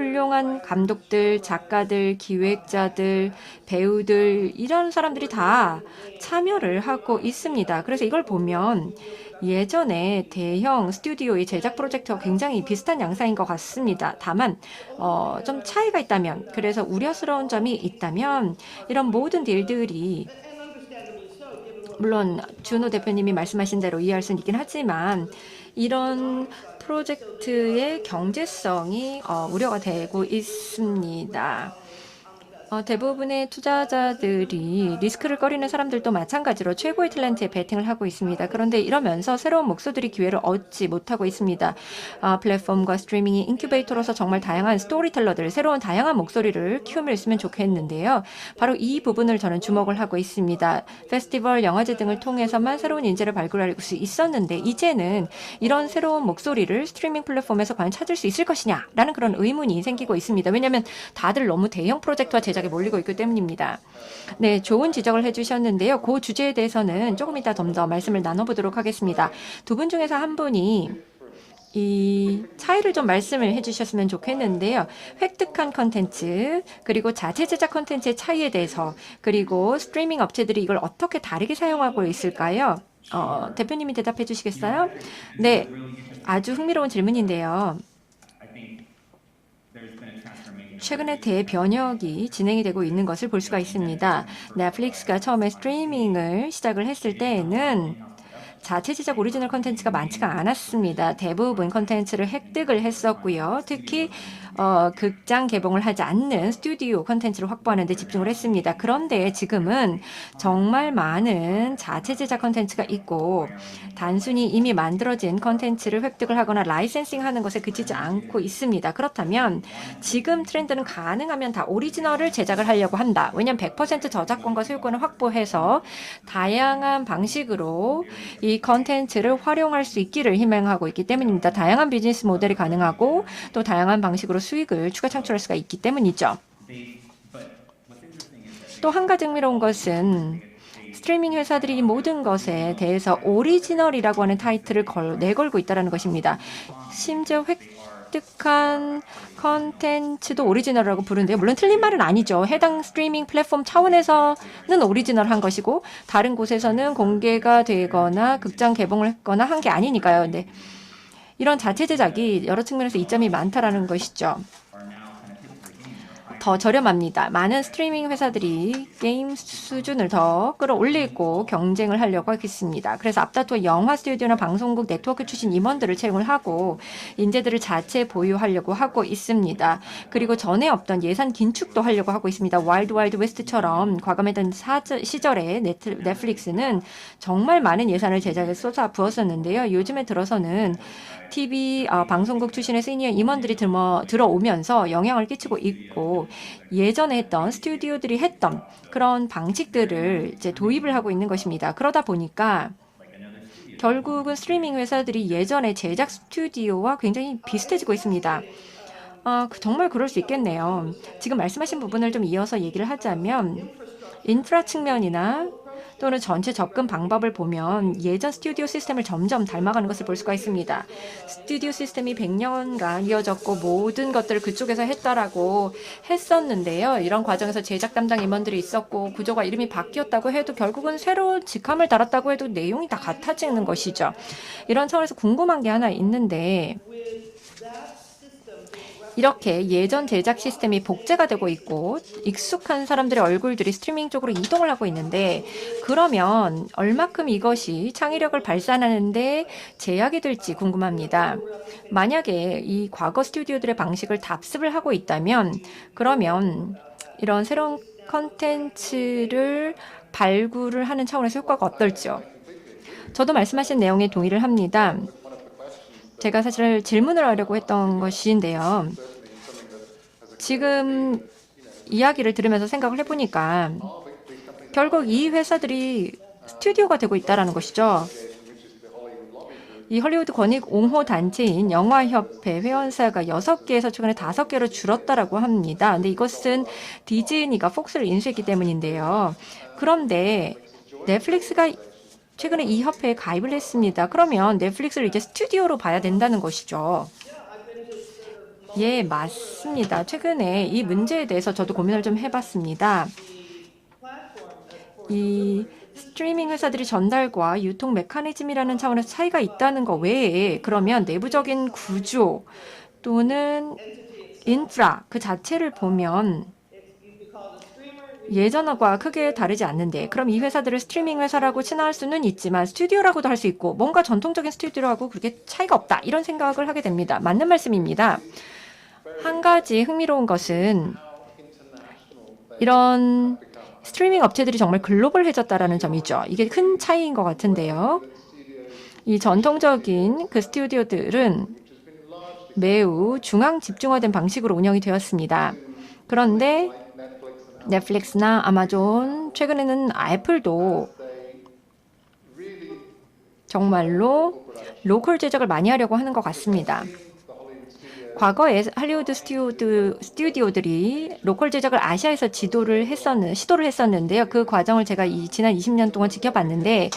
훌륭한 감독들, 작가들, 기획자들, 배우들 이런 사람들이 다 참여를 하고 있습니다. 그래서 이걸 보면 예전에 대형 스튜디오의 제작 프로젝트와 굉장히 비슷한 양상인 것 같습니다. 다만 좀 차이가 있다면, 그래서 우려스러운 점이 있다면 이런 모든 딜들이 물론 준호 대표님이 말씀하신 대로 이해할 수는 있긴 하지만 이런 프로젝트의 경제성이 우려가 되고 있습니다. 대부분의 투자자들이 리스크를 꺼리는 사람들도 마찬가지로 최고의 탤런트에 베팅을 하고 있습니다. 그런데 이러면서 새로운 목소들이 기회를 얻지 못하고 있습니다. 플랫폼과 스트리밍이 인큐베이터로서 정말 다양한 스토리텔러들, 새로운 다양한 목소리를 키우면 좋겠는데요. 바로 이 부분을 저는 주목을 하고 있습니다. 페스티벌, 영화제 등을 통해서만 새로운 인재를 발굴할 수 있었는데 이제는 이런 새로운 목소리를 스트리밍 플랫폼에서 과연 찾을 수 있을 것이냐라는 그런 의문이 생기고 있습니다. 왜냐하면 다들 너무 대형 프로젝트와 제작에 몰리고 있기 때문입니다. 네, 좋은 지적을 해주셨는데요. 그 주제에 대해서는 조금 이따 좀 더 말씀을 나눠보도록 하겠습니다. 두 분 중에서 한 분이 이 차이를 좀 말씀을 해주셨으면 좋겠는데요. 획득한 컨텐츠, 그리고 자체 제작 컨텐츠의 차이에 대해서, 그리고 스트리밍 업체들이 이걸 어떻게 다르게 사용하고 있을까요? 대표님이 대답해 주시겠어요? 네, 아주 흥미로운 질문인데요. 최근에 대변혁이 진행이 되고 있는 것을 볼 수가 있습니다. 넷플릭스가 처음에 스트리밍을 시작을 했을 때에는 자체 제작 오리지널 컨텐츠가 많지가 않았습니다. 대부분 컨텐츠를 획득을 했었고요. 특히 극장 개봉을 하지 않는 스튜디오 컨텐츠를 확보하는 데 집중을 했습니다. 그런데 지금은 정말 많은 자체 제작 컨텐츠가 있고 단순히 이미 만들어진 컨텐츠를 획득을 하거나 라이센싱하는 것에 그치지 않고 있습니다. 그렇다면 지금 트렌드는 가능하면 다 오리지널을 제작을 하려고 한다. 왜냐하면 100% 저작권과 소유권을 확보해서 다양한 방식으로 이 컨텐츠를 활용할 수 있기를 희망하고 있기 때문입니다. 다양한 비즈니스 모델이 가능하고 또 다양한 방식으로 수익을 추가 창출할 수가 있기 때문이죠. 또 한 가지 흥미로운 것은 스트리밍 회사들이 이 모든 것에 대해서 오리지널이라고 하는 타이틀을 내걸고 있다는 것입니다. 심지어 획득한 컨텐츠도 오리지널이라고 부르는데요. 물론 틀린 말은 아니죠. 해당 스트리밍 플랫폼 차원에서는 오리지널한 것이고 다른 곳에서는 공개가 되거나 극장 개봉을 했거나 한 게 아니니까요. 네. 이런 자체 제작이 여러 측면에서 이점이 많다라는 것이죠. 더 저렴합니다. 많은 스트리밍 회사들이 게임 수준을 더 끌어올리고 경쟁을 하려고 하겠습니다. 그래서 앞다투어 영화 스튜디오나 방송국 네트워크 출신 임원들을 채용을 하고 인재들을 자체 보유하려고 하고 있습니다. 그리고 전에 없던 예산 긴축도 하려고 하고 있습니다. 와일드 와일드 웨스트처럼 과감했던 시절에 넷플릭스는 정말 많은 예산을 제작에 쏟아 부었었는데요. 요즘에 들어서는 TV 방송국 출신의 시니어 임원들이 들어오면서 영향을 끼치고 있고 예전에 했던 스튜디오들이 했던 그런 방식들을 이제 도입을 하고 있는 것입니다. 그러다 보니까 결국은 스트리밍 회사들이 예전에 제작 스튜디오와 굉장히 비슷해지고 있습니다. 정말 그럴 수 있겠네요. 지금 말씀하신 부분을 좀 이어서 얘기를 하자면 인프라 측면이나 또는 전체 접근 방법을 보면 예전 스튜디오 시스템을 점점 닮아가는 것을 볼 수가 있습니다. 스튜디오 시스템이 100년간 이어졌고 모든 것들을 그쪽에서 했다라고 했었는데요. 이런 과정에서 제작 담당 임원들이 있었고 구조가 이름이 바뀌었다고 해도 결국은 새로운 직함을 달았다고 해도 내용이 다 같아지는 것이죠. 이런 차원에서 궁금한 게 하나 있는데 이렇게 예전 제작 시스템이 복제가 되고 있고 익숙한 사람들의 얼굴들이 스트리밍 쪽으로 이동을 하고 있는데 그러면 얼마큼 이것이 창의력을 발산하는데 제약이 될지 궁금합니다. 만약에 이 과거 스튜디오들의 방식을 답습을 하고 있다면 그러면 이런 새로운 컨텐츠를 발굴을 하는 차원에서 효과가 어떨지요? 저도 말씀하신 내용에 동의를 합니다. 제가 사실 질문을 하려고 했던 것인데요. 지금 이야기를 들으면서 생각을 해보니까 결국 이 회사들이 스튜디오가 되고 있다는 것이죠. 이 헐리우드 권익 옹호 단체인 영화협회 회원사가 6개에서 최근에 5개로 줄었다라고 합니다. 근데 이것은 디즈니가 폭스를 인수했기 때문인데요. 그런데 넷플릭스가 최근에 이 협회에 가입을 했습니다. 그러면 넷플릭스를 이제 스튜디오로 봐야 된다는 것이죠. 예, 맞습니다. 최근에 이 문제에 대해서 저도 고민을 좀 해봤습니다. 이 스트리밍 회사들이 전달과 유통 메커니즘이라는 차원에서 차이가 있다는 거 외에 그러면 내부적인 구조 또는 인프라 그 자체를 보면 예전과 크게 다르지 않는데 그럼 이 회사들을 스트리밍 회사라고 칭할 수는 있지만 스튜디오라고도 할 수 있고 뭔가 전통적인 스튜디오라고 그렇게 차이가 없다 이런 생각을 하게 됩니다. 맞는 말씀입니다. 한 가지 흥미로운 것은 이런 스트리밍 업체들이 정말 글로벌해졌다라는 점이죠. 이게 큰 차이인 것 같은데요. 이 전통적인 그 스튜디오들은 매우 중앙 집중화된 방식으로 운영이 되었습니다. 그런데 넷플릭스나 아마존, 최근에는 애플도 정말로 로컬 제작을 많이 하려고 하는 것 같습니다. 과거에 할리우드 스튜디오들이 로컬 제작을 아시아에서 시도를 했었는데요. 그 과정을 제가 지난 20년 동안 지켜봤는데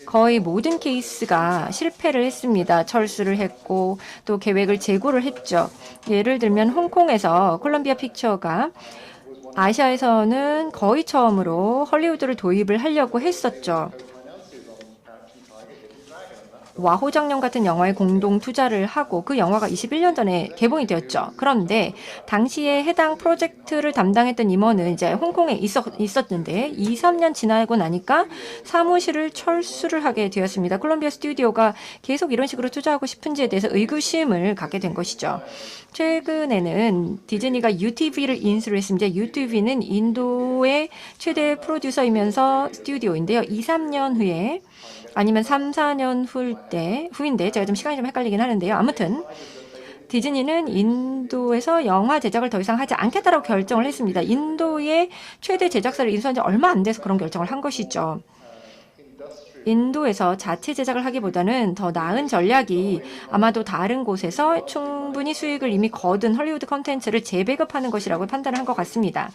거의 모든 케이스가 실패를 했습니다. 철수를 했고 또 계획을 재고를 했죠. 예를 들면 홍콩에서 콜럼비아 픽처가 아시아에서는 거의 처음으로 헐리우드를 도입을 하려고 했었죠. 와호장룡 같은 영화에 공동 투자를 하고 그 영화가 21년 전에 개봉이 되었죠. 그런데 당시에 해당 프로젝트를 담당했던 임원은 이제 홍콩에 있었는데 2, 3년 지나고 나니까 사무실을 철수를 하게 되었습니다. 콜롬비아 스튜디오가 계속 이런 식으로 투자하고 싶은지에 대해서 의구심을 갖게 된 것이죠. 최근에는 디즈니가 UTV를 인수를 했습니다. UTV는 인도의 최대 프로듀서이면서 스튜디오인데요. 2, 3년 후에 아니면 3, 4년 후인데 제가 좀 시간이 좀 헷갈리긴 하는데요. 아무튼 디즈니는 인도에서 영화 제작을 더 이상 하지 않겠다라고 결정을 했습니다. 인도의 최대 제작사를 인수한 지 얼마 안 돼서 그런 결정을 한 것이죠. 인도에서 자체 제작을 하기보다는 더 나은 전략이 아마도 다른 곳에서 충분히 수익을 이미 거둔 헐리우드 컨텐츠를 재배급하는 것이라고 판단을 한 것 같습니다.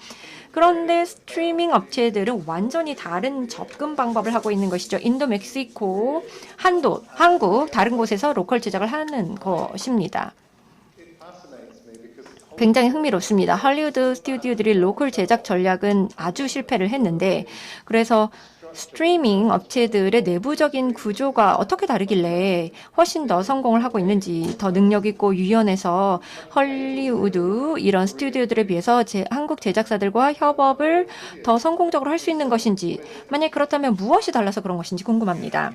그런데 스트리밍 업체들은 완전히 다른 접근 방법을 하고 있는 것이죠. 인도, 멕시코, 한국 다른 곳에서 로컬 제작을 하는 것입니다. 굉장히 흥미롭습니다. 할리우드 스튜디오들이 로컬 제작 전략은 아주 실패를 했는데 그래서 스트리밍 업체들의 내부적인 구조가 어떻게 다르길래 훨씬 더 성공을 하고 있는지 더 능력 있고 유연해서 헐리우드 이런 스튜디오들에 비해서 한국 제작사들과 협업을 더 성공적으로 할 수 있는 것인지 만약 그렇다면 무엇이 달라서 그런 것인지 궁금합니다.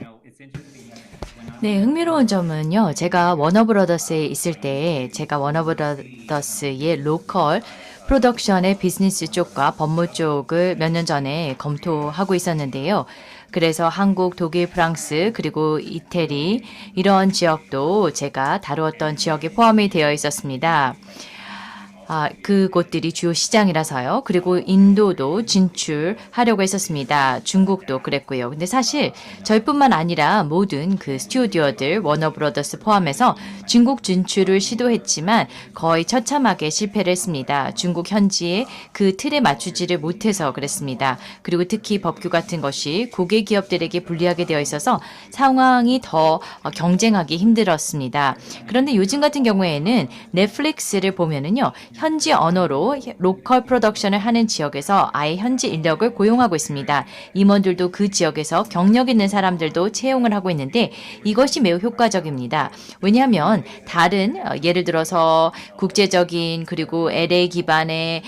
네, 흥미로운 점은요. 제가 워너브라더스에 있을 때 제가 워너브라더스의 로컬 프로덕션의 비즈니스 쪽과 법무 쪽을 몇 년 전에 검토하고 있었는데요. 그래서 한국, 독일, 프랑스, 그리고 이태리 이런 지역도 제가 다루었던 지역에 포함이 되어 있었습니다. 그곳들이 주요 시장이라서요. 그리고 인도도 진출하려고 했었습니다. 중국도 그랬고요. 근데 사실 저희뿐만 아니라 모든 그 스튜디오들, 워너브라더스 포함해서 중국 진출을 시도했지만 거의 처참하게 실패를 했습니다. 중국 현지에 그 틀에 맞추지를 못해서 그랬습니다. 그리고 특히 법규 같은 것이 고객 기업들에게 불리하게 되어 있어서 상황이 더 경쟁하기 힘들었습니다. 그런데 요즘 같은 경우에는 넷플릭스를 보면은요. 현지 언어로 로컬 프로덕션을 하는 지역에서 아예 현지 인력을 고용하고 있습니다. 임원들도 그 지역에서 경력 있는 사람들도 채용을 하고 있는데 이것이 매우 효과적입니다. 왜냐하면 다른 예를 들어서 국제적인 그리고 LA 기반의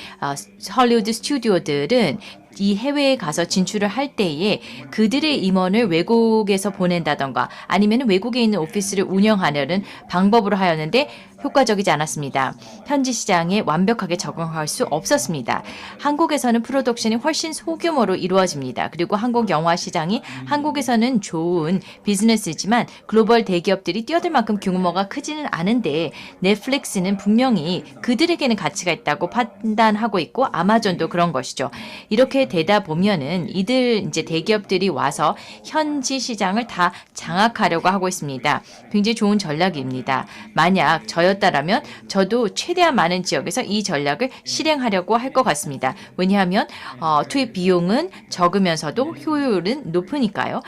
헐리우드 스튜디오들은 이 해외에 가서 진출을 할 때에 그들의 임원을 외국에서 보낸다던가 아니면 외국에 있는 오피스를 운영하려는 방법으로 하였는데 효과적이지 않았습니다. 현지 시장에 완벽하게 적응할 수 없었습니다. 한국에서는 프로덕션이 훨씬 소규모로 이루어집니다. 그리고 한국 영화 시장이 한국에서는 좋은 비즈니스지만 글로벌 대기업들이 뛰어들 만큼 규모가 크지는 않은데 넷플릭스는 분명히 그들에게는 가치가 있다고 판단하고 있고 아마존도 그런 것이죠. 이렇게 되다 보면은 이제 대기업들이 와서 현지 시장을 다 장악하려고 하고 있습니다. 굉장히 좋은 전략입니다. 만약 저였다라면 저도 최대한 많은 지역에서 이 전략을 실행하려고 할 것 같습니다. 왜냐하면 투입 비용은 적으면서도 효율은 높으니까요.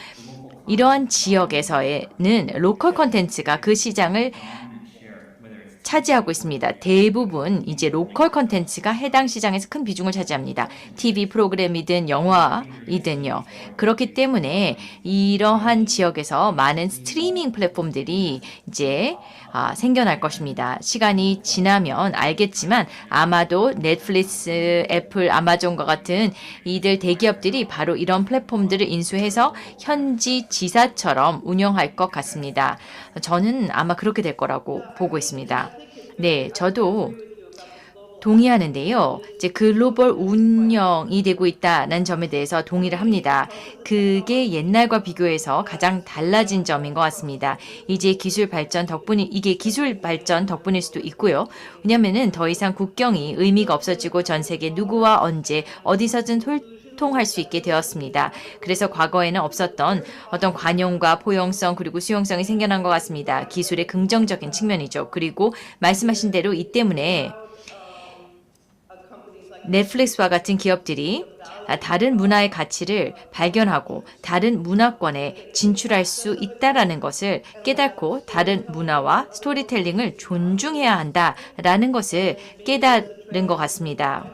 이러한 지역에서는 로컬 콘텐츠가 그 시장을 차지하고 있습니다. 대부분 이제 로컬 컨텐츠가 해당 시장에서 큰 비중을 차지합니다. TV 프로그램이든 영화이든요. 그렇기 때문에 이러한 지역에서 많은 스트리밍 플랫폼들이 이제 생겨날 것입니다. 시간이 지나면 알겠지만 아마도 넷플릭스, 애플, 아마존과 같은 이들 대기업들이 바로 이런 플랫폼들을 인수해서 현지 지사처럼 운영할 것 같습니다. 저는 아마 그렇게 될 거라고 보고 있습니다. 네, 저도 동의하는데요. 이제 글로벌 운영이 되고 있다는 점에 대해서 동의를 합니다. 그게 옛날과 비교해서 가장 달라진 점인 것 같습니다. 이게 기술 발전 덕분일 수도 있고요. 왜냐면은 더 이상 국경이 의미가 없어지고 전 세계 누구와 언제 어디서든 통할 수 있게 되었습니다. 그래서 과거에는 없었던 어떤 관용과 포용성 그리고 수용성이 생겨난 것 같습니다. 기술의 긍정적인 측면이죠. 그리고 말씀하신 대로 이 때문에 넷플릭스와 같은 기업들이 다른 문화의 가치를 발견하고 다른 문화권에 진출할 수 있다라는 것을 깨닫고 다른 문화와 스토리텔링을 존중해야 한다라는 것을 깨달은 것 같습니다.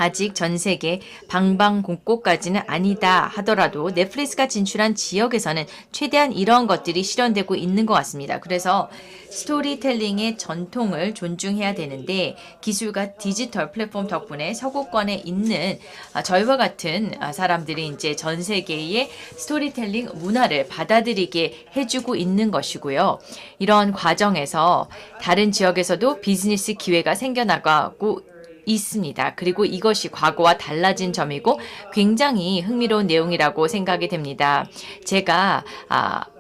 아직 전 세계 방방곡곡까지는 아니다 하더라도 넷플릭스가 진출한 지역에서는 최대한 이런 것들이 실현되고 있는 것 같습니다. 그래서 스토리텔링의 전통을 존중해야 되는데 기술과 디지털 플랫폼 덕분에 서구권에 있는 저희와 같은 사람들이 이제 전 세계의 스토리텔링 문화를 받아들이게 해주고 있는 것이고요. 이런 과정에서 다른 지역에서도 비즈니스 기회가 생겨나가고 있습니다. 그리고 이것이 과거와 달라진 점이고 굉장히 흥미로운 내용이라고 생각이 됩니다. 제가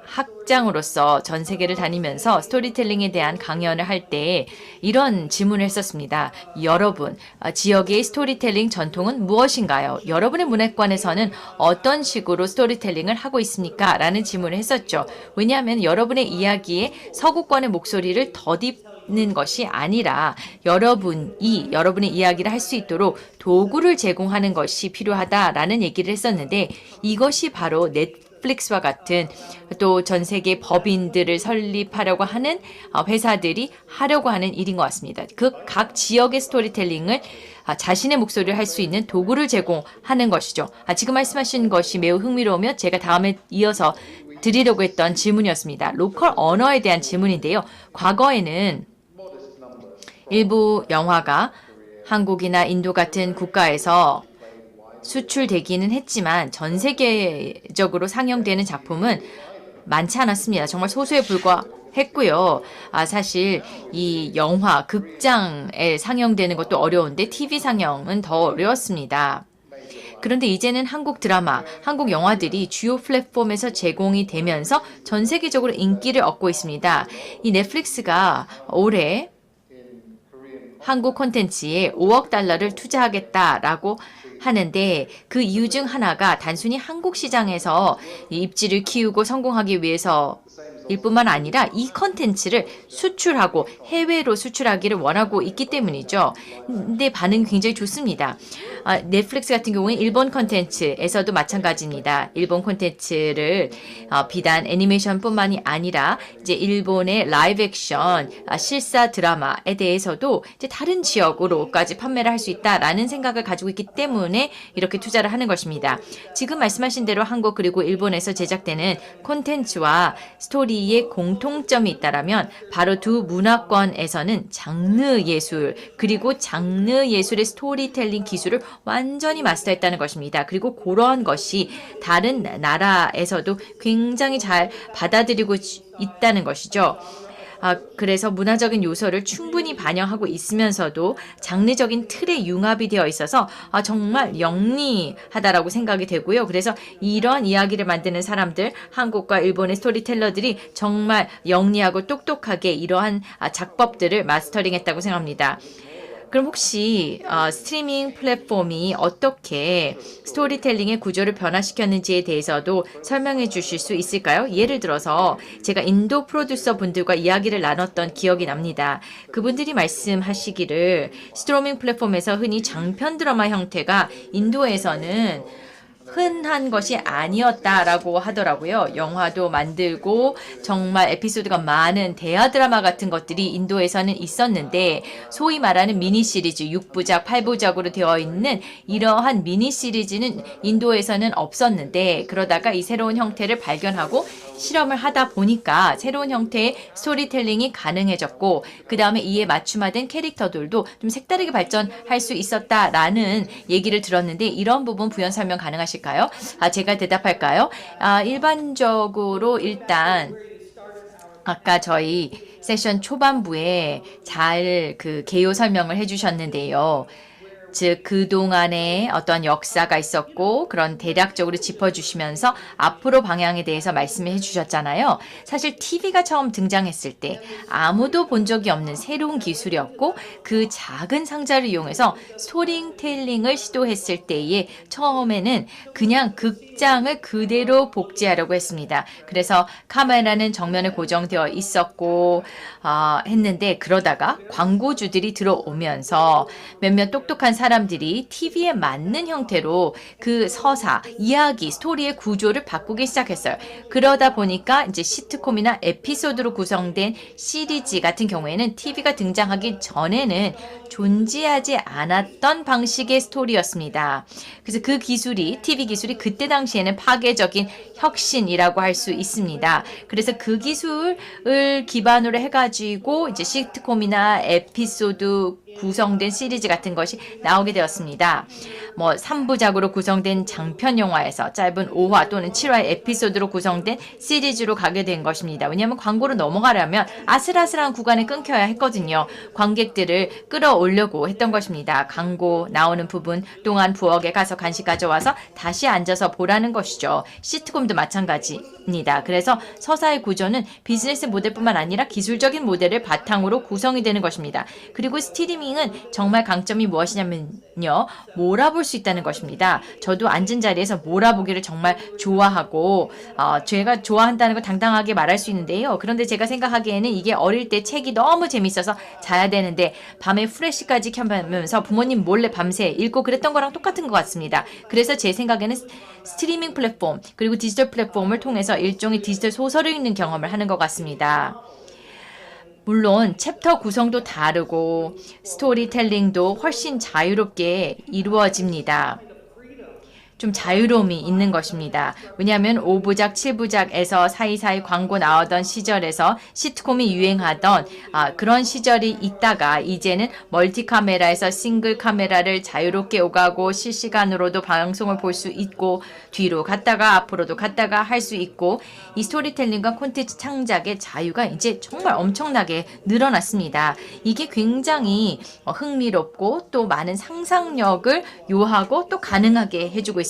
학장으로서 전 세계를 다니면서 스토리텔링에 대한 강연을 할 때 이런 질문을 했었습니다. 여러분, 지역의 스토리텔링 전통은 무엇인가요? 여러분의 문화권에서는 어떤 식으로 스토리텔링을 하고 있습니까? 라는 질문을 했었죠. 왜냐하면 여러분의 이야기에 서구권의 목소리를 덧입는 것이 아니라 여러분의 이야기를 할 수 있도록 도구를 제공하는 것이 필요하다라는 얘기를 했었는데 이것이 바로 넷플릭스와 같은 또 전 세계 법인들을 설립하려고 하는 회사들이 하려고 하는 일인 것 같습니다. 그 각 지역의 스토리텔링을 자신의 목소리를 할 수 있는 도구를 제공하는 것이죠. 지금 말씀하신 것이 매우 흥미로우며 제가 다음에 이어서 드리려고 했던 질문이었습니다. 로컬 언어에 대한 질문인데요. 과거에는 일부 영화가 한국이나 인도 같은 국가에서 수출되기는 했지만 전 세계적으로 상영되는 작품은 많지 않았습니다. 정말 소수에 불과했고요. 사실 이 영화, 극장에 상영되는 것도 어려운데 TV 상영은 더 어려웠습니다. 그런데 이제는 한국 드라마, 한국 영화들이 주요 플랫폼에서 제공이 되면서 전 세계적으로 인기를 얻고 있습니다. 이 넷플릭스가 올해 한국 콘텐츠에 5억 달러를 투자하겠다라고 하는데 그 이유 중 하나가 단순히 한국 시장에서 입지를 키우고 성공하기 위해서 일 뿐만 아니라 이 컨텐츠를 수출하고 해외로 수출하기를 원하고 있기 때문이죠. 근데 반응이 굉장히 좋습니다. 넷플릭스 같은 경우는 일본 컨텐츠에서도 마찬가지입니다. 일본 컨텐츠를 비단 애니메이션뿐만이 아니라 이제 일본의 라이브 액션 실사 드라마에 대해서도 이제 다른 지역으로까지 판매를 할 수 있다라는 생각을 가지고 있기 때문에 이렇게 투자를 하는 것입니다. 지금 말씀하신 대로 한국 그리고 일본에서 제작되는 콘텐츠와 스토리의 공통점이 있다라면 바로 두 문화권에서는 장르 예술 그리고 장르 예술의 스토리텔링 기술을 완전히 마스터했다는 것입니다. 그리고 그러한 것이 다른 나라에서도 굉장히 잘 받아들이고 있다는 것이죠. 그래서 문화적인 요소를 충분히 반영하고 있으면서도 장르적인 틀에 융합이 되어 있어서 정말 영리하다라고 생각이 되고요. 그래서 이런 이야기를 만드는 사람들, 한국과 일본의 스토리텔러들이 정말 영리하고 똑똑하게 이러한 작법들을 마스터링했다고 생각합니다. 그럼 혹시 스트리밍 플랫폼이 어떻게 스토리텔링의 구조를 변화시켰는지에 대해서도 설명해 주실 수 있을까요? 예를 들어서 제가 인도 프로듀서 분들과 이야기를 나눴던 기억이 납니다. 그분들이 말씀하시기를 스트리밍 플랫폼에서 흔히 장편 드라마 형태가 인도에서는 흔한 것이 아니었다라고 하더라고요. 영화도 만들고 정말 에피소드가 많은 대하 드라마 같은 것들이 인도에서는 있었는데 소위 말하는 미니 시리즈 6부작, 8부작으로 되어 있는 이러한 미니 시리즈는 인도에서는 없었는데 그러다가 이 새로운 형태를 발견하고 실험을 하다 보니까 새로운 형태의 스토리텔링이 가능해졌고 그 다음에 이에 맞춤화된 캐릭터들도 좀 색다르게 발전할 수 있었다라는 얘기를 들었는데 이런 부분 부연 설명 가능하실까요? 제가 대답할까요? 일반적으로 일단 아까 저희 세션 초반부에 잘 그 개요 설명을 해주셨는데요. 즉 그동안에 어떤 역사가 있었고 그런 대략적으로 짚어주시면서 앞으로 방향에 대해서 말씀을 해주셨잖아요. 사실 TV가 처음 등장했을 때 아무도 본 적이 없는 새로운 기술이었고 그 작은 상자를 이용해서 스토리텔링을 시도했을 때에 처음에는 그냥 극장을 그대로 복제하려고 했습니다. 그래서 카메라는 정면에 고정되어 있었고 했는데 그러다가 광고주들이 들어오면서 몇몇 똑똑한 사람들이 TV에 맞는 형태로 그 서사, 이야기, 스토리의 구조를 바꾸기 시작했어요. 그러다 보니까 이제 시트콤이나 에피소드로 구성된 시리즈 같은 경우에는 TV가 등장하기 전에는 존재하지 않았던 방식의 스토리였습니다. 그래서 그 기술이, TV 기술이 그때 당시에는 파괴적인 혁신이라고 할 수 있습니다. 그래서 그 기술을 기반으로 해가지고 이제 시트콤이나 에피소드 구성된 시리즈 같은 것이 나오게 되었습니다. 3부작으로 구성된 장편 영화에서 짧은 5화 또는 7화의 에피소드로 구성된 시리즈로 가게 된 것입니다. 왜냐하면 광고로 넘어가려면 아슬아슬한 구간에 끊겨야 했거든요. 관객들을 끌어올려고 했던 것입니다. 광고 나오는 부분 동안 부엌에 가서 간식 가져와서 다시 앉아서 보라는 것이죠. 시트콤도 마찬가지입니다. 그래서 서사의 구조는 비즈니스 모델뿐만 아니라 기술적인 모델을 바탕으로 구성이 되는 것입니다. 그리고 스트리밍은 정말 강점이 무엇이냐면요. 몰아볼 수 있다는 것입니다. 저도 앉은 자리에서 몰아보기를 정말 좋아하고 제가 좋아한다는 걸 당당하게 말할 수 있는데요. 그런데 제가 생각하기에는 이게 어릴 때 책이 너무 재밌어서 자야 되는데 밤에 프레시까지 켜면서 부모님 몰래 밤새 읽고 그랬던 거랑 똑같은 것 같습니다. 그래서 제 생각에는 스트리밍 플랫폼 그리고 디지털 플랫폼을 통해서 일종의 디지털 소설을 읽는 경험을 하는 것 같습니다. 물론 챕터 구성도 다르고 스토리텔링도 훨씬 자유롭게 이루어집니다. 좀 자유로움이 있는 것입니다. 왜냐하면 5부작, 7부작에서 사이사이 광고 나오던 시절에서 시트콤이 유행하던 그런 시절이 있다가 이제는 멀티 카메라에서 싱글 카메라를 자유롭게 오가고 실시간으로도 방송을 볼 수 있고 뒤로 갔다가 앞으로도 갔다가 할 수 있고 이 스토리텔링과 콘텐츠 창작의 자유가 이제 정말 엄청나게 늘어났습니다. 이게 굉장히 흥미롭고 또 많은 상상력을 요하고 또 가능하게 해주고 있습니다.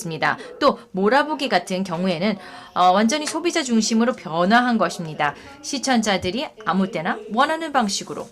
또 몰아보기 같은 경우에는 완전히 소비자 중심으로 변화한 것입니다. 시청자들이 아무 때나 원하는 방식으로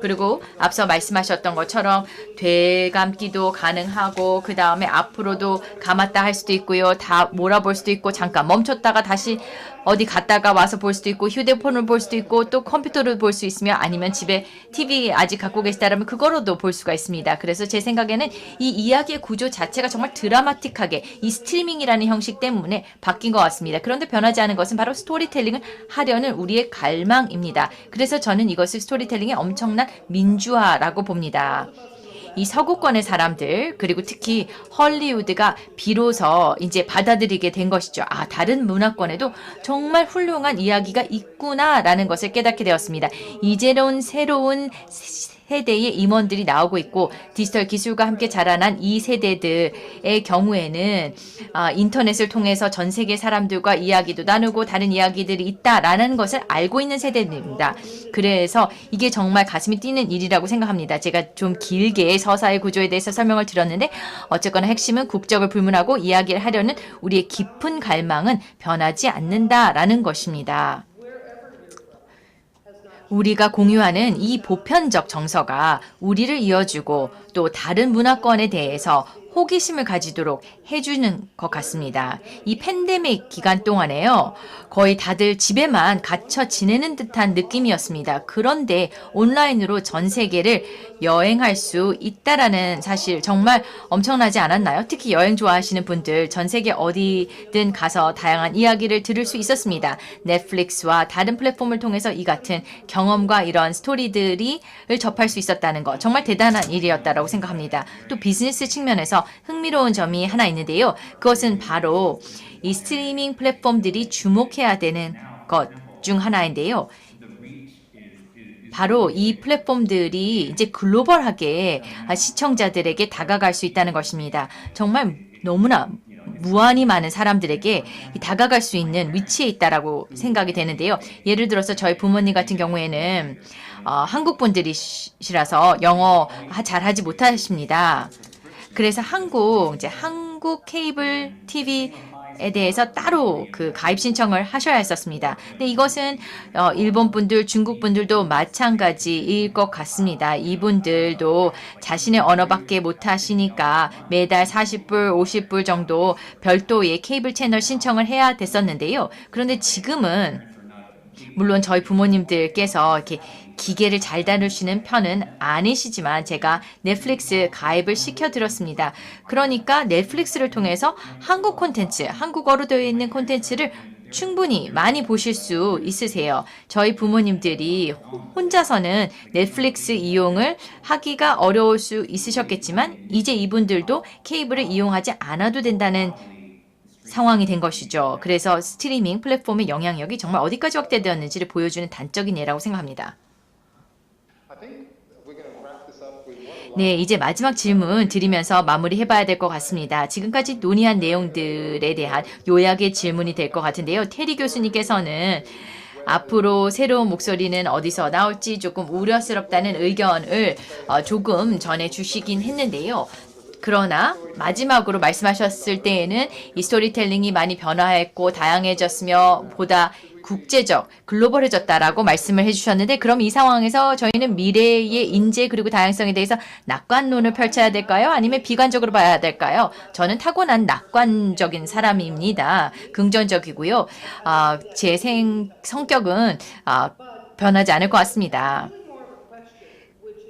그리고 앞서 말씀하셨던 것처럼 되감기도 가능하고 그 다음에 앞으로도 감았다 할 수도 있고요. 다 몰아볼 수도 있고 잠깐 멈췄다가 다시 어디 갔다가 와서 볼 수도 있고 휴대폰을 볼 수도 있고 또 컴퓨터를 볼 수 있으며 아니면 집에 TV 아직 갖고 계시다면 그거로도 볼 수가 있습니다. 그래서 제 생각에는 이 이야기의 구조 자체가 정말 드라마틱하게 이 스트리밍이라는 형식 때문에 바뀐 것 같습니다. 그런데 변하지 않은 것은 바로 스토리텔링을 하려는 우리의 갈망입니다. 그래서 저는 이것을 스토리텔링의 엄청난 민주화라고 봅니다. 이 서구권의 사람들 그리고 특히 헐리우드가 비로소 이제 받아들이게 된 것이죠. 다른 문화권에도 정말 훌륭한 이야기가 있구나라는 것을 깨닫게 되었습니다. 이제는 새로운 세대의 임원들이 나오고 있고 디지털 기술과 함께 자라난 이 세대들의 경우에는 인터넷을 통해서 전 세계 사람들과 이야기도 나누고 다른 이야기들이 있다라는 것을 알고 있는 세대입니다. 그래서 이게 정말 가슴이 뛰는 일이라고 생각합니다. 제가 좀 길게 서사의 구조에 대해서 설명을 드렸는데 어쨌거나 핵심은 국적을 불문하고 이야기를 하려는 우리의 깊은 갈망은 변하지 않는다라는 것입니다. 우리가 공유하는 이 보편적 정서가 우리를 이어주고 또 다른 문화권에 대해서 호기심을 가지도록 해주는 것 같습니다. 이 팬데믹 기간 동안에요. 거의 다들 집에만 갇혀 지내는 듯한 느낌이었습니다. 그런데 온라인으로 전 세계를 여행할 수 있다라는 사실 정말 엄청나지 않았나요? 특히 여행 좋아하시는 분들 전 세계 어디든 가서 다양한 이야기를 들을 수 있었습니다. 넷플릭스와 다른 플랫폼을 통해서 이 같은 경험과 이런 스토리들이 접할 수 있었다는 것 정말 대단한 일이었다라고 생각합니다. 또 비즈니스 측면에서 흥미로운 점이 하나 있는데요. 그것은 바로 이 스트리밍 플랫폼들이 주목해야 되는 것 중 하나인데요. 바로 이 플랫폼들이 이제 글로벌하게 시청자들에게 다가갈 수 있다는 것입니다. 정말 너무나 무한히 많은 사람들에게 다가갈 수 있는 위치에 있다라고 생각이 되는데요. 예를 들어서 저희 부모님 같은 경우에는 한국 분들이시라서 영어 잘하지 못하십니다. 그래서 한국 케이블 TV에 대해서 따로 그 가입 신청을 하셔야 했었습니다. 근데 이것은 일본 분들, 중국 분들도 마찬가지일 것 같습니다. 이분들도 자신의 언어밖에 못하시니까 매달 40불, 50불 정도 별도의 케이블 채널 신청을 해야 됐었는데요. 그런데 지금은 물론 저희 부모님들께서 이렇게 기계를 잘 다루시는 편은 아니시지만 제가 넷플릭스 가입을 시켜드렸습니다. 그러니까 넷플릭스를 통해서 한국 콘텐츠, 한국어로 되어 있는 콘텐츠를 충분히 많이 보실 수 있으세요. 저희 부모님들이 혼자서는 넷플릭스 이용을 하기가 어려울 수 있으셨겠지만 이제 이분들도 케이블을 이용하지 않아도 된다는 상황이 된 것이죠. 그래서 스트리밍 플랫폼의 영향력이 정말 어디까지 확대되었는지를 보여주는 단적인 예라고 생각합니다. 네, 이제 마지막 질문 드리면서 마무리해봐야 될 것 같습니다. 지금까지 논의한 내용들에 대한 요약의 질문이 될 것 같은데요. 테리 교수님께서는 앞으로 새로운 목소리는 어디서 나올지 조금 우려스럽다는 의견을 조금 전해주시긴 했는데요. 그러나 마지막으로 말씀하셨을 때에는 이 스토리텔링이 많이 변화했고 다양해졌으며 보다 국제적, 글로벌해졌다라고 말씀을 해주셨는데 그럼 이 상황에서 저희는 미래의 인재 그리고 다양성에 대해서 낙관론을 펼쳐야 될까요? 아니면 비관적으로 봐야 될까요? 저는 타고난 낙관적인 사람입니다. 긍정적이고요. 제 성격은 변하지 않을 것 같습니다.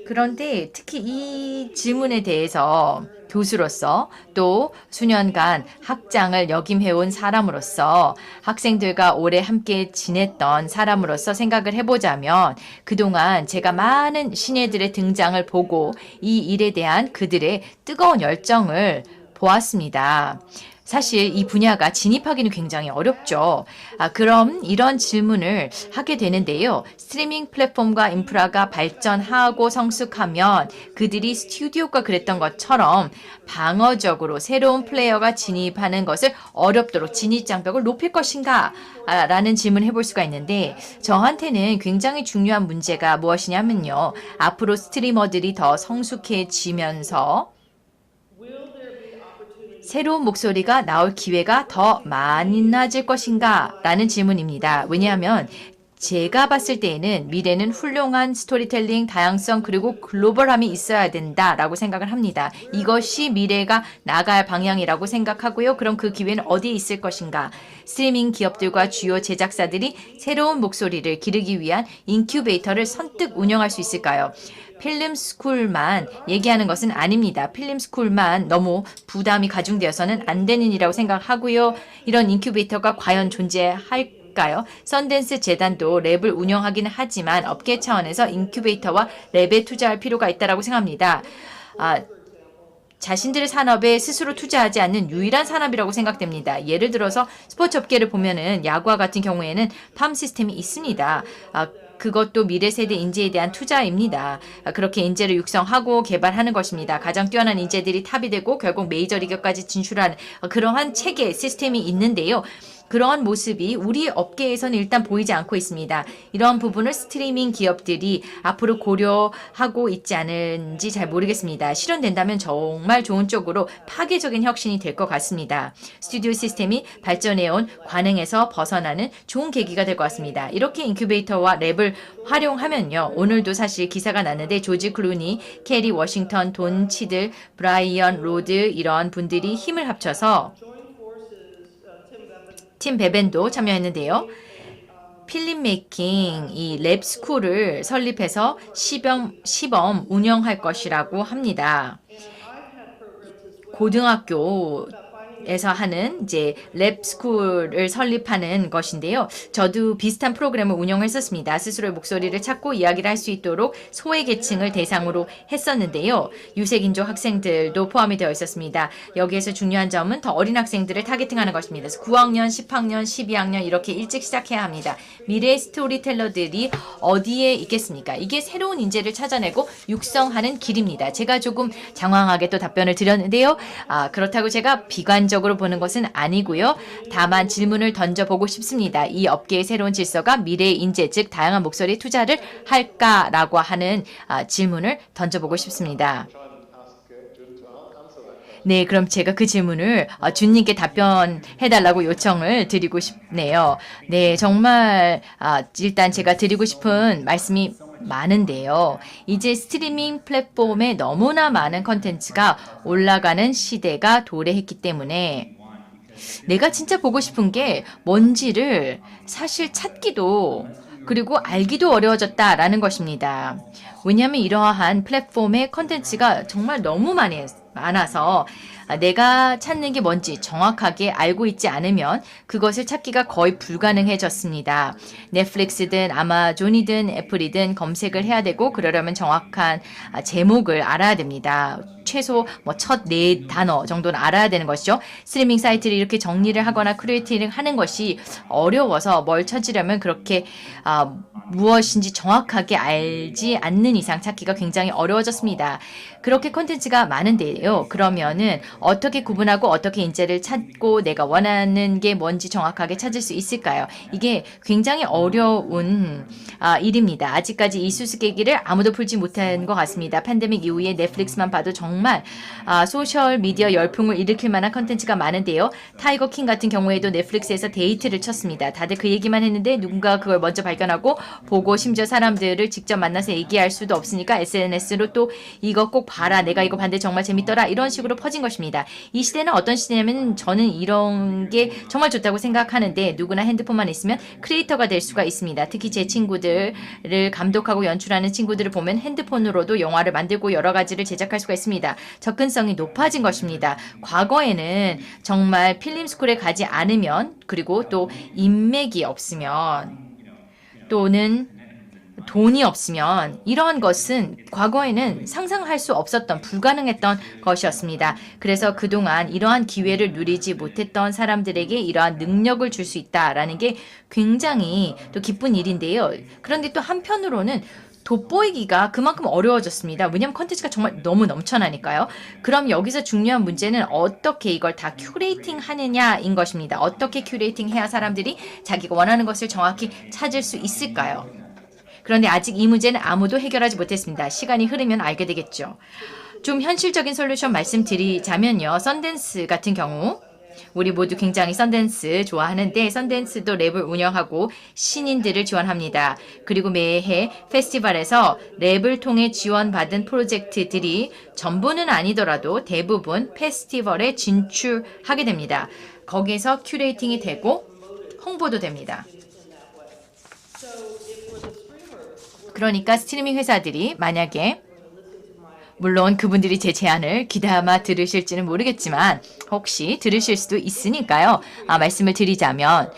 그런데 특히 이 질문에 대해서 교수로서 또 수년간 학장을 역임해온 사람으로서 학생들과 오래 함께 지냈던 사람으로서 생각을 해보자면 그동안 제가 많은 신예들의 등장을 보고 이 일에 대한 그들의 뜨거운 열정을 보았습니다. 사실 이 분야가 진입하기는 굉장히 어렵죠. 그럼 이런 질문을 하게 되는데요. 스트리밍 플랫폼과 인프라가 발전하고 성숙하면 그들이 스튜디오가 그랬던 것처럼 방어적으로 새로운 플레이어가 진입하는 것을 어렵도록 진입장벽을 높일 것인가? 라는 질문을 해볼 수가 있는데 저한테는 굉장히 중요한 문제가 무엇이냐면요. 앞으로 스트리머들이 더 성숙해지면서 새로운 목소리가 나올 기회가 더 많아질 것인가? 라는 질문입니다. 왜냐하면 제가 봤을 때에는 미래는 훌륭한 스토리텔링, 다양성 그리고 글로벌함이 있어야 된다라고 생각을 합니다. 이것이 미래가 나갈 방향이라고 생각하고요. 그럼 그 기회는 어디에 있을 것인가? 스트리밍 기업들과 주요 제작사들이 새로운 목소리를 기르기 위한 인큐베이터를 선뜻 운영할 수 있을까요? 필름스쿨만 얘기하는 것은 아닙니다. 필름스쿨만 너무 부담이 가중되어서는 안 되는 일이라고 생각하고요. 이런 인큐베이터가 과연 존재할까요? 썬댄스 재단도 랩을 운영하기는 하지만 업계 차원에서 인큐베이터와 랩에 투자할 필요가 있다고 생각합니다. 자신들의 산업에 스스로 투자하지 않는 유일한 산업이라고 생각됩니다. 예를 들어서 스포츠 업계를 보면은 야구와 같은 경우에는 팜 시스템이 있습니다. 그것도 미래 세대 인재에 대한 투자입니다. 그렇게 인재를 육성하고 개발하는 것입니다. 가장 뛰어난 인재들이 탑이 되고 결국 메이저리그까지 진출하는 그러한 체계 시스템이 있는데요. 그런 모습이 우리 업계에서는 일단 보이지 않고 있습니다. 이런 부분을 스트리밍 기업들이 앞으로 고려하고 있지 않은지 잘 모르겠습니다. 실현된다면 정말 좋은 쪽으로 파괴적인 혁신이 될 것 같습니다. 스튜디오 시스템이 발전해온 관행에서 벗어나는 좋은 계기가 될 것 같습니다. 이렇게 인큐베이터와 랩을 활용하면요. 오늘도 사실 기사가 났는데 조지 클루니, 캐리 워싱턴, 돈 치들, 브라이언 로드 이런 분들이 힘을 합쳐서 팀 베벤도 참여했는데요. 필름 메이킹 이 랩 스쿨을 설립해서 시범 운영할 것이라고 합니다. 고등학교에서 하는 이제 랩 스쿨을 설립하는 것인데요. 저도 비슷한 프로그램을 운영했었습니다. 스스로의 목소리를 찾고 이야기를 할 수 있도록 소외계층을 대상으로 했었는데요. 유색인종 학생들도 포함이 되어 있었습니다. 여기에서 중요한 점은 더 어린 학생들을 타겟팅하는 것입니다. 그래서 9학년, 10학년, 12학년 이렇게 일찍 시작해야 합니다. 미래의 스토리텔러들이 어디에 있겠습니까? 이게 새로운 인재를 찾아내고 육성하는 길입니다. 제가 조금 장황하게 또 답변을 드렸는데요. 그렇다고 제가 비관적으로 보는 것은 아니고요. 다만 질문을 던져보고 싶습니다. 이 업계의 새로운 질서가 미래의 인재, 즉 다양한 목소리에 투자를 할까라고 하는 질문을 던져보고 싶습니다. 네, 그럼 제가 그 질문을 준님께 답변해달라고 요청을 드리고 싶네요. 네, 정말 일단 제가 드리고 싶은 말씀이 많은데요. 이제 스트리밍 플랫폼에 너무나 많은 컨텐츠가 올라가는 시대가 도래했기 때문에 내가 진짜 보고 싶은 게 뭔지를 사실 찾기도 그리고 알기도 어려워졌다라는 것입니다. 왜냐하면 이러한 플랫폼의 컨텐츠가 정말 너무 많아서 내가 찾는 게 뭔지 정확하게 알고 있지 않으면 그것을 찾기가 거의 불가능해졌습니다. 넷플릭스든 아마존이든 애플이든 검색을 해야 되고 그러려면 정확한 제목을 알아야 됩니다. 최소 첫 4단어 정도는 알아야 되는 것이죠. 스트리밍 사이트를 이렇게 정리를 하거나 크리에이팅을 하는 것이 어려워서 뭘 찾으려면 그렇게 무엇인지 정확하게 알지 않는 이상 찾기가 굉장히 어려워졌습니다. 그렇게 콘텐츠가 많은데요. 그러면은 어떻게 구분하고 어떻게 인재를 찾고 내가 원하는 게 뭔지 정확하게 찾을 수 있을까요? 이게 굉장히 어려운 일입니다. 아직까지 이 수수께끼를 아무도 풀지 못한 것 같습니다. 팬데믹 이후에 넷플릭스만 봐도 정말 소셜 미디어 열풍을 일으킬 만한 컨텐츠가 많은데요. 타이거 킹 같은 경우에도 넷플릭스에서 데이트를 쳤습니다. 다들 그 얘기만 했는데 누군가 그걸 먼저 발견하고 보고 심지어 사람들을 직접 만나서 얘기할 수도 없으니까 SNS로 또 이거 꼭 봐라. 내가 이거 봤는데 정말 재밌더라. 이런 식으로 퍼진 것입니다. 이 시대는 어떤 시대냐면 저는 이런 게 정말 좋다고 생각하는데 누구나 핸드폰만 있으면 크리에이터가 될 수가 있습니다. 특히 제 친구들을 감독하고 연출하는 친구들을 보면 핸드폰으로도 영화를 만들고 여러 가지를 제작할 수가 있습니다. 접근성이 높아진 것입니다. 과거에는 정말 필름스쿨에 가지 않으면 그리고 또 인맥이 없으면 또는 돈이 없으면 이러한 것은 과거에는 상상할 수 없었던 불가능했던 것이었습니다. 그래서 그동안 이러한 기회를 누리지 못했던 사람들에게 이러한 능력을 줄 수 있다라는 게 굉장히 또 기쁜 일인데요. 그런데 또 한편으로는 돋보이기가 그만큼 어려워졌습니다. 왜냐하면 컨텐츠가 정말 너무 넘쳐나니까요. 그럼 여기서 중요한 문제는 어떻게 이걸 다 큐레이팅 하느냐인 것입니다. 어떻게 큐레이팅 해야 사람들이 자기가 원하는 것을 정확히 찾을 수 있을까요? 그런데 아직 이 문제는 아무도 해결하지 못했습니다. 시간이 흐르면 알게 되겠죠. 좀 현실적인 솔루션 말씀드리자면요. 썬댄스 같은 경우 우리 모두 굉장히 썬댄스 좋아하는데 썬댄스도 랩을 운영하고 신인들을 지원합니다. 그리고 매해 페스티벌에서 랩을 통해 지원받은 프로젝트들이 전부는 아니더라도 대부분 페스티벌에 진출하게 됩니다. 거기에서 큐레이팅이 되고 홍보도 됩니다. 그러니까 스트리밍 회사들이 만약에 물론 그분들이 제 제안을 귀담아 들으실지는 모르겠지만 혹시 들으실 수도 있으니까요. 말씀을 드리자면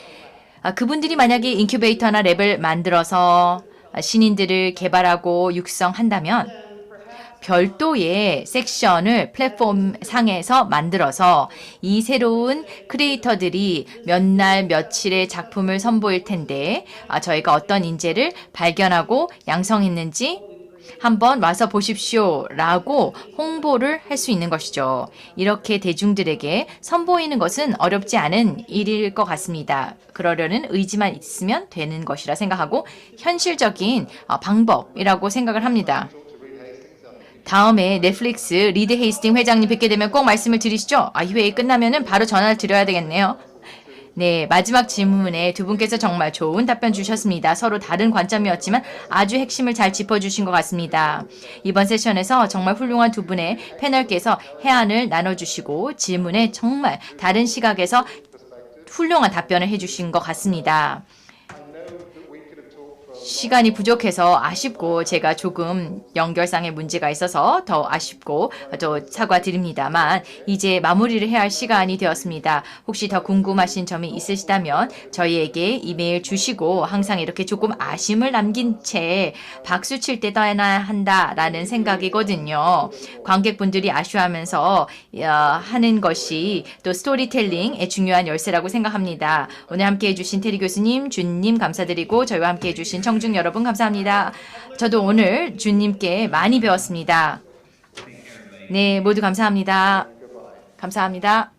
그분들이 만약에 인큐베이터나 랩을 만들어서 신인들을 개발하고 육성한다면 별도의 섹션을 플랫폼 상에서 만들어서 이 새로운 크리에이터들이 몇 날 며칠의 작품을 선보일 텐데 저희가 어떤 인재를 발견하고 양성했는지 한번 와서 보십시오라고 홍보를 할 수 있는 것이죠. 이렇게 대중들에게 선보이는 것은 어렵지 않은 일일 것 같습니다. 그러려는 의지만 있으면 되는 것이라 생각하고 현실적인 방법이라고 생각을 합니다. 다음에 넷플릭스 리드 헤이스팅 회장님 뵙게 되면 꼭 말씀을 드리시죠. 이 회의 끝나면은 바로 전화를 드려야 되겠네요. 네, 마지막 질문에 두 분께서 정말 좋은 답변 주셨습니다. 서로 다른 관점이었지만 아주 핵심을 잘 짚어주신 것 같습니다. 이번 세션에서 정말 훌륭한 두 분의 패널께서 해안을 나눠주시고 질문에 정말 다른 시각에서 훌륭한 답변을 해주신 것 같습니다. 시간이 부족해서 아쉽고 제가 조금 연결상의 문제가 있어서 더 아쉽고 또 사과드립니다만 이제 마무리를 해야 할 시간이 되었습니다. 혹시 더 궁금하신 점이 있으시다면 저희에게 이메일 주시고 항상 이렇게 조금 아쉬움을 남긴 채 박수 칠 때 떠나야 한다라는 생각이거든요. 관객분들이 아쉬워하면서 하는 것이 또 스토리텔링의 중요한 열쇠라고 생각합니다. 오늘 함께해 주신 테리 교수님, 준님 감사드리고 저희와 함께해 주신 청중 여러분 감사합니다. 저도 오늘 주님께 많이 배웠습니다. 네, 모두 감사합니다. 감사합니다.